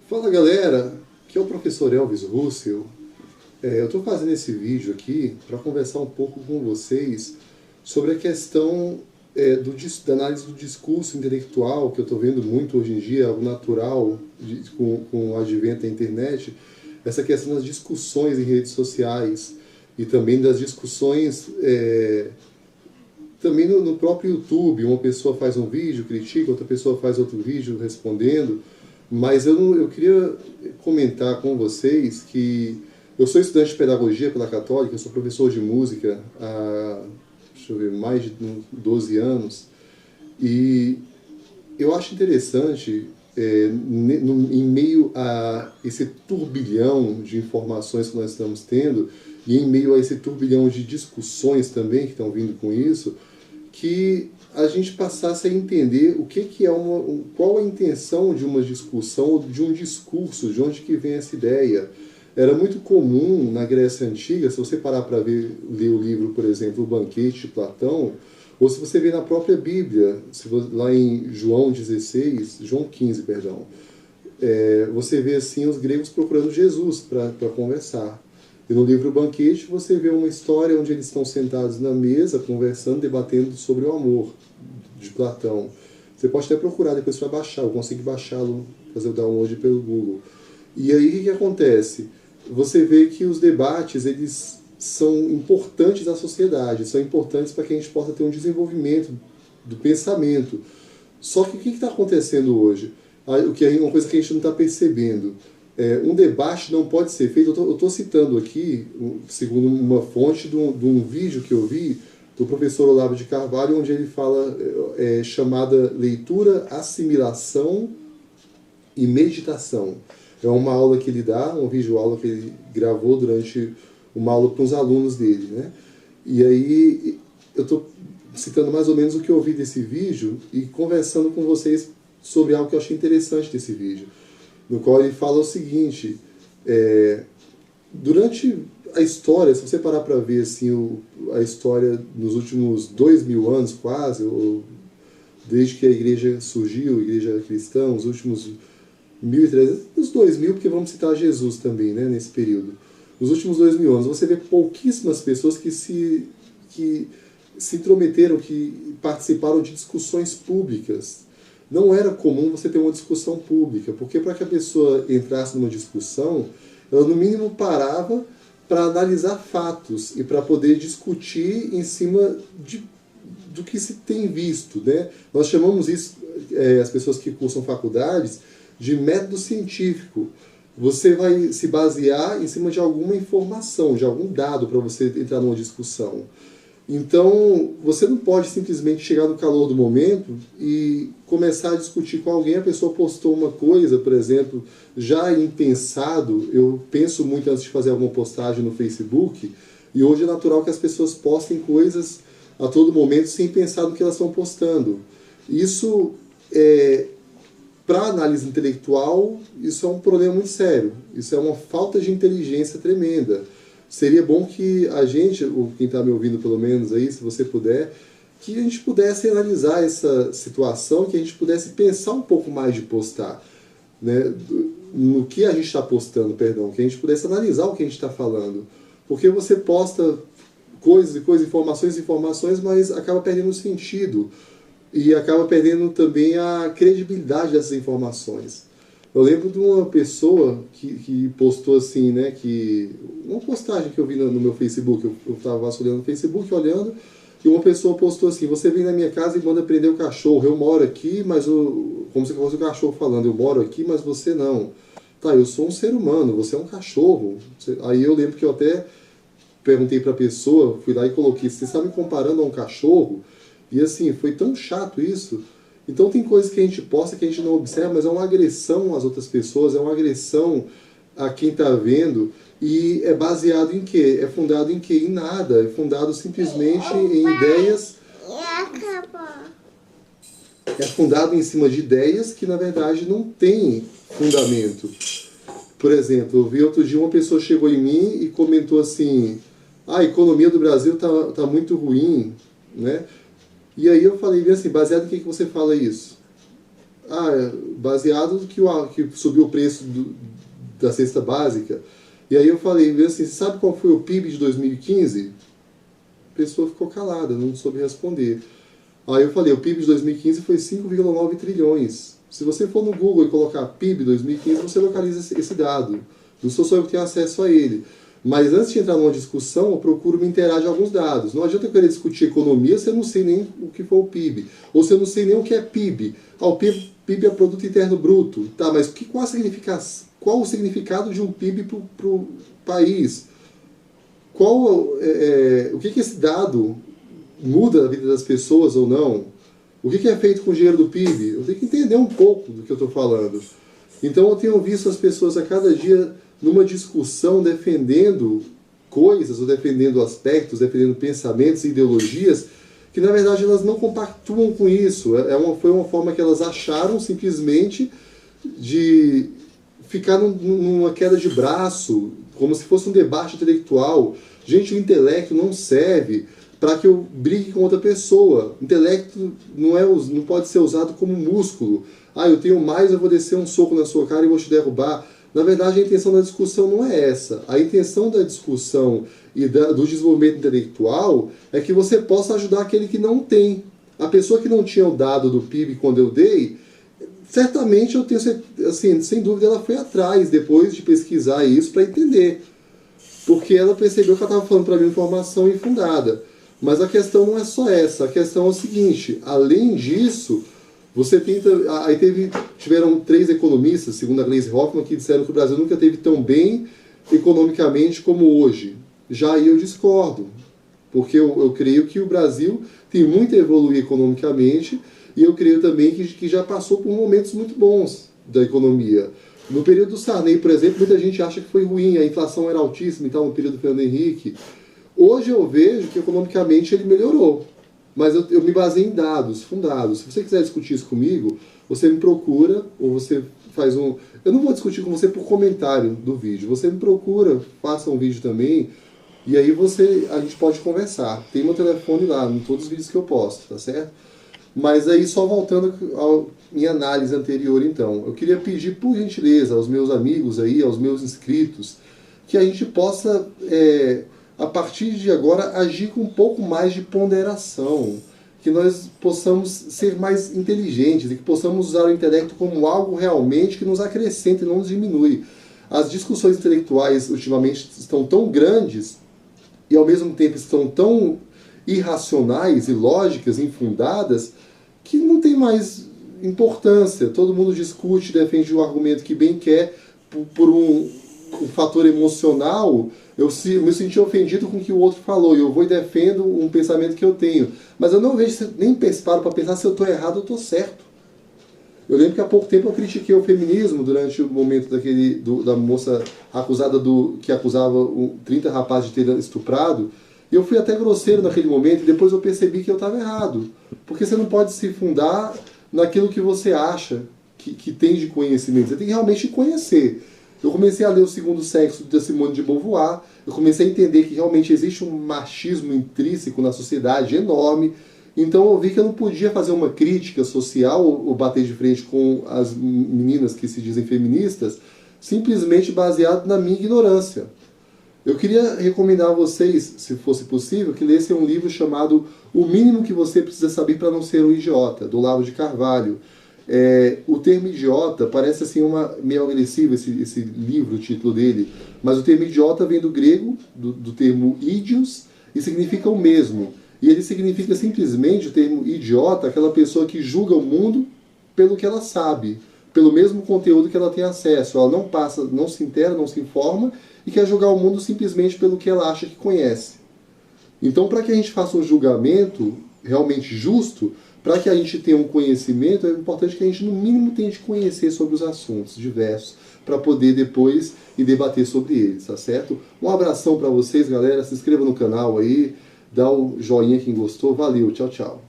Fala galera, aqui é o professor Elvis Russell. Eu estou fazendo esse vídeo aqui para conversar um pouco com vocês sobre a questão da análise do discurso intelectual, que eu estou vendo muito hoje em dia, algo natural com o advento da internet, essa questão das discussões em redes sociais e também das discussões também no próprio YouTube. Uma pessoa faz um vídeo, critica, outra pessoa faz outro vídeo respondendo. Mas eu queria comentar com vocês que eu sou estudante de pedagogia pela Católica, eu sou professor de música há, deixa eu ver, mais de 12 anos, e eu acho interessante, em meio a esse turbilhão de informações que nós estamos tendo, e em meio a esse turbilhão de discussões também que estão vindo com isso, que a gente passasse a entender o que é qual a intenção de uma discussão ou de um discurso, de onde que vem essa ideia. Era muito comum na Grécia Antiga, se você parar para ler o livro, por exemplo, O Banquete de Platão, ou se você vê na própria Bíblia, lá em João 16, João 15, perdão, você vê assim os gregos procurando Jesus para conversar. E no livro Banquete você vê uma história onde eles estão sentados na mesa, conversando, debatendo sobre o amor de Platão. Você pode até procurar, depois você vai baixar, eu consegui baixá-lo, fazer o download pelo Google. E aí o que acontece? Você vê que os debates, eles são importantes à sociedade, são importantes para que a gente possa ter um desenvolvimento do pensamento. Só que o que está acontecendo hoje? O que é uma coisa que a gente não está percebendo. Um debate não pode ser feito. Eu estou citando aqui, segundo uma fonte de um vídeo que eu vi do professor Olavo de Carvalho, onde ele fala chamada leitura, assimilação e meditação. É uma aula que ele dá, um vídeo aula que ele gravou durante uma aula para os alunos dele, né? E aí eu estou citando mais ou menos o que eu ouvi desse vídeo e conversando com vocês sobre algo que eu achei interessante desse vídeo, no qual ele fala o seguinte: durante a história, se você parar para ver assim, a história nos últimos 2000 anos quase, ou desde que a igreja surgiu, a igreja cristã, os últimos 1300, os 2000, porque vamos citar Jesus também, né, nesse período. Nos últimos 2000 anos, você vê pouquíssimas pessoas que se intrometeram, que participaram de discussões públicas. Não era comum você ter uma discussão pública, porque para que a pessoa entrasse numa discussão, ela no mínimo parava para analisar fatos e para poder discutir em cima do que se tem visto, né? Nós chamamos isso, as pessoas que cursam faculdades, de método científico. Você vai se basear em cima de alguma informação, de algum dado para você entrar numa discussão. Então, você não pode simplesmente chegar no calor do momento e começar a discutir com alguém. A pessoa postou uma coisa, por exemplo, já impensado. Eu penso muito antes de fazer alguma postagem no Facebook, e hoje é natural que as pessoas postem coisas a todo momento sem pensar no que elas estão postando. Isso, para análise intelectual, isso é um problema muito sério. Isso é uma falta de inteligência tremenda. Seria bom que a gente, ou quem está me ouvindo pelo menos aí, se você puder, que a gente pudesse analisar essa situação, que a gente pudesse pensar um pouco mais de postar, né, no que a gente está postando, perdão, que a gente pudesse analisar o que a gente está falando. Porque você posta coisas e coisas, informações, mas acaba perdendo o sentido e acaba perdendo também a credibilidade dessas informações. Eu lembro de uma pessoa que postou assim, né, uma postagem que eu vi no meu Facebook, eu estava vasculhando no Facebook, olhando, e uma pessoa postou assim: você vem na minha casa e manda prender o cachorro, eu moro aqui, mas como se fosse o cachorro falando, eu moro aqui, mas você não. Tá, eu sou um ser humano, você é um cachorro. Aí eu lembro que eu até perguntei para a pessoa, fui lá e coloquei: você está me comparando a um cachorro? E assim, foi tão chato isso. Então tem coisas que a gente posta que a gente não observa, mas é uma agressão às outras pessoas, é uma agressão a quem está vendo, e é baseado em quê? É fundado em quê? Em nada. É fundado simplesmente em ideias. É fundado em cima de ideias que na verdade não têm fundamento. Por exemplo, eu vi outro dia uma pessoa chegou em mim e comentou assim: a economia do Brasil tá muito ruim, né? E aí eu falei assim: baseado em que você fala isso? baseado que subiu o preço da cesta básica. E aí eu falei assim, sabe qual foi o PIB de 2015? A pessoa ficou calada, não soube responder. Aí eu falei, o PIB de 2015 foi 5,9 trilhões. Se você for no Google e colocar PIB 2015, você localiza esse dado. Não sou só eu que tenho acesso a ele. Mas antes de entrar numa discussão, eu procuro me inteirar de alguns dados. Não adianta eu querer discutir economia se eu não sei nem o que foi o PIB. Ou se eu não sei nem o que é PIB. O PIB é Produto Interno Bruto. Tá, mas qual o significado de um PIB para o país? O que esse dado muda a vida das pessoas ou não? O que é feito com o dinheiro do PIB? Eu tenho que entender um pouco do que eu estou falando. Então eu tenho visto as pessoas a cada dia numa discussão defendendo coisas, ou defendendo aspectos, defendendo pensamentos e ideologias, que na verdade elas não compactuam com isso. Foi uma forma que elas acharam simplesmente de ficar numa queda de braço, como se fosse um debate intelectual. Gente, o intelecto não serve para que eu brigue com outra pessoa. O intelecto não pode ser usado como músculo. Eu tenho mais, eu vou descer um soco na sua cara e vou te derrubar. Na verdade, a intenção da discussão não é essa. A intenção da discussão e do desenvolvimento intelectual é que você possa ajudar aquele que não tem. A pessoa que não tinha o dado do PIB quando eu dei, certamente eu tenho, assim, sem dúvida, ela foi atrás depois de pesquisar isso para entender. Porque ela percebeu que ela estava falando para mim informação infundada. Mas a questão não é só essa. A questão é o seguinte, além disso, você tenta... Tiveram 3 economistas, segundo a Gleisi Hoffmann, que disseram que o Brasil nunca esteve tão bem economicamente como hoje. Já aí eu discordo. Porque eu creio que o Brasil tem muito a evoluir economicamente e eu creio também que já passou por momentos muito bons da economia. No período do Sarney, por exemplo, muita gente acha que foi ruim, a inflação era altíssima e tal, no período do Fernando Henrique. Hoje eu vejo que economicamente ele melhorou, mas eu me baseio em dados fundados. Se você quiser discutir isso comigo, você me procura, ou você faz um... Eu não vou discutir com você por comentário do vídeo, você me procura, faça um vídeo também, e aí a gente pode conversar. Tem meu telefone lá, em todos os vídeos que eu posto, tá certo? Mas aí, só voltando à minha análise anterior, então, eu queria pedir, por gentileza, aos meus amigos aí, aos meus inscritos, que a gente possa... a partir de agora, agir com um pouco mais de ponderação, que nós possamos ser mais inteligentes e que possamos usar o intelecto como algo realmente que nos acrescenta e não nos diminui. As discussões intelectuais ultimamente estão tão grandes e ao mesmo tempo estão tão irracionais, ilógicas, infundadas, que não tem mais importância. Todo mundo discute, defende o argumento que bem quer por um fator emocional. Eu me senti ofendido com o que o outro falou e eu vou e defendo um pensamento que eu tenho. Mas eu não vejo, nem paro para pensar se eu estou errado ou estou certo. Eu lembro que há pouco tempo eu critiquei o feminismo durante o momento da moça que acusava 30 rapazes de ter estuprado. E eu fui até grosseiro naquele momento e depois eu percebi que eu estava errado. Porque você não pode se fundar naquilo que você acha que tem de conhecimento. Você tem que realmente conhecer. Eu comecei a ler O Segundo Sexo, de Simone de Beauvoir, eu comecei a entender que realmente existe um machismo intrínseco na sociedade enorme, então eu vi que eu não podia fazer uma crítica social ou bater de frente com as meninas que se dizem feministas, simplesmente baseado na minha ignorância. Eu queria recomendar a vocês, se fosse possível, que lessem um livro chamado O Mínimo que Você Precisa Saber para Não Ser um Idiota, do Olavo de Carvalho. O termo idiota parece assim meio agressivo esse livro, o título dele, mas o termo idiota vem do grego, do termo idios, e significa o mesmo. E ele significa simplesmente, o termo idiota, aquela pessoa que julga o mundo pelo que ela sabe, pelo mesmo conteúdo que ela tem acesso. Ela não passa, não se inteira, não se informa e quer julgar o mundo simplesmente pelo que ela acha que conhece. Então, para que a gente faça um julgamento realmente justo, para que a gente tenha um conhecimento, é importante que a gente, no mínimo, tente conhecer sobre os assuntos diversos, para poder depois ir debater sobre eles, tá certo? Um abração para vocês, galera. Se inscreva no canal aí, dá o joinha quem gostou. Valeu, tchau, tchau.